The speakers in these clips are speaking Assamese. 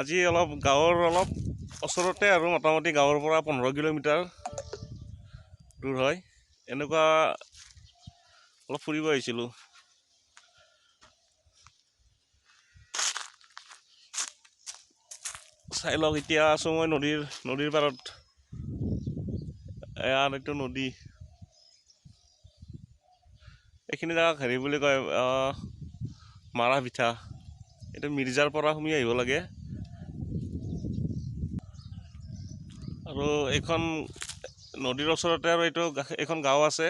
আজি অলপ গাঁৱৰ অলপ ওচৰতে আৰু মোটামুটি গাঁৱৰ পৰা 15 কিলোমিটাৰ দূৰ হয় এনেকুৱা অলপ ফুৰিব আহিছিলোঁ। চাই লওক এতিয়া আছোঁ মই নদীৰ পাৰত। ইয়াত এইটো নদী, এইখিনি জেগাক হেৰি বুলি কয় মাৰা পিঠা। এইটো মিৰ্জাৰ পৰা সোমাই আহিব লাগে আৰু এইখন নদীৰ ওচৰতে আৰু এইখন গাঁও আছে।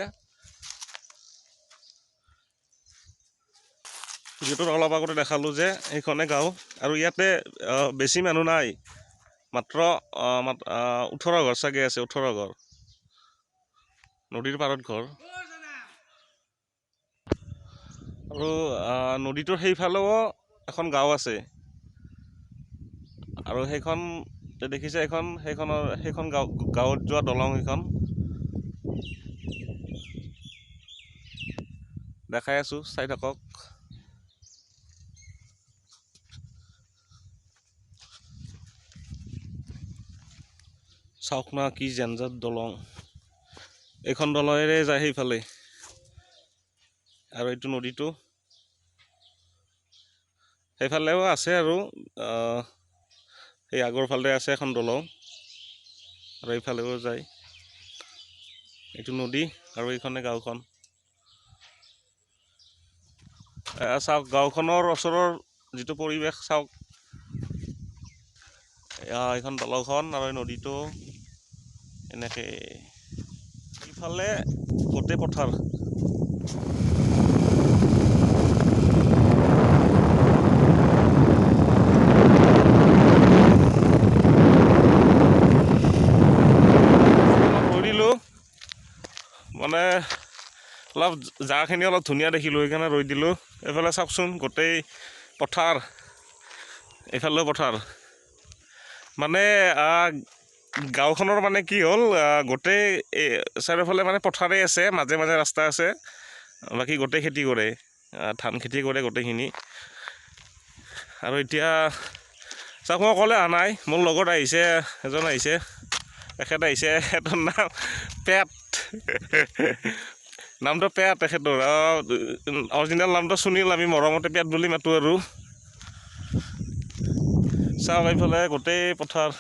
যিহেতু অলপ আগতে দেখালোঁ যে এইখনে গাঁও আৰু ইয়াতে বেছি মানুহ নাই, মাত্ৰ 18 ঘৰ চাগে আছে, 18 ঘৰ, নদীৰ পাৰত ঘৰ। আৰু নদীটোৰ সেইফালেও এখন গাঁও আছে আৰু সেইখন দেখিছে, সেইখন গাঁৱত যোৱা দলং সেইখন দেখাই আছোঁ, চাই থাকক। চাওক না কি জেনজাত দলং, এইখন দলঙেৰে যায় সেইফালে আৰু এইটো নদীটো সেইফালেও আছে আৰু সেই আগৰ ফালে আছে এখন দলং আৰু এইফালেও যায়। এইটো নদী আৰু এইখনে গাঁওখন। চাওক গাঁওখনৰ ওচৰৰ যিটো পৰিৱেশ চাওক, এইখন দলংখন আৰু নদীটো এনেকে ইফালে গোটেই পথাৰ। মানে অলপ জাগাখিনি অলপ ধুনীয়া দেখিলোঁ সেইকাৰণে ৰৈ দিলোঁ। এইফালে চাওকচোন গোটেই পথাৰ, এইফালেও পথাৰ। মানে গাঁওখনৰ মানে কি হ'ল, গোটেই চাৰিওফালে মানে পথাৰেই আছে, মাজে মাজে ৰাস্তা আছে, বাকী গোটেই খেতি কৰে, ধান খেতি কৰে গোটেইখিনি। আৰু এতিয়া চাওক, মই অকলে অহা নাই, মোৰ লগত আহিছে, এজন আহিছে, তেখেত আহিছে, তেখেতৰ নাম পেট, নামটো পেট তেখেতৰ, অৰিজিনেল নামটো সুনীল, আমি মৰমতে পেট বুলি মাতোঁ আৰু। চাওক এইফালে গোটেই পথাৰ।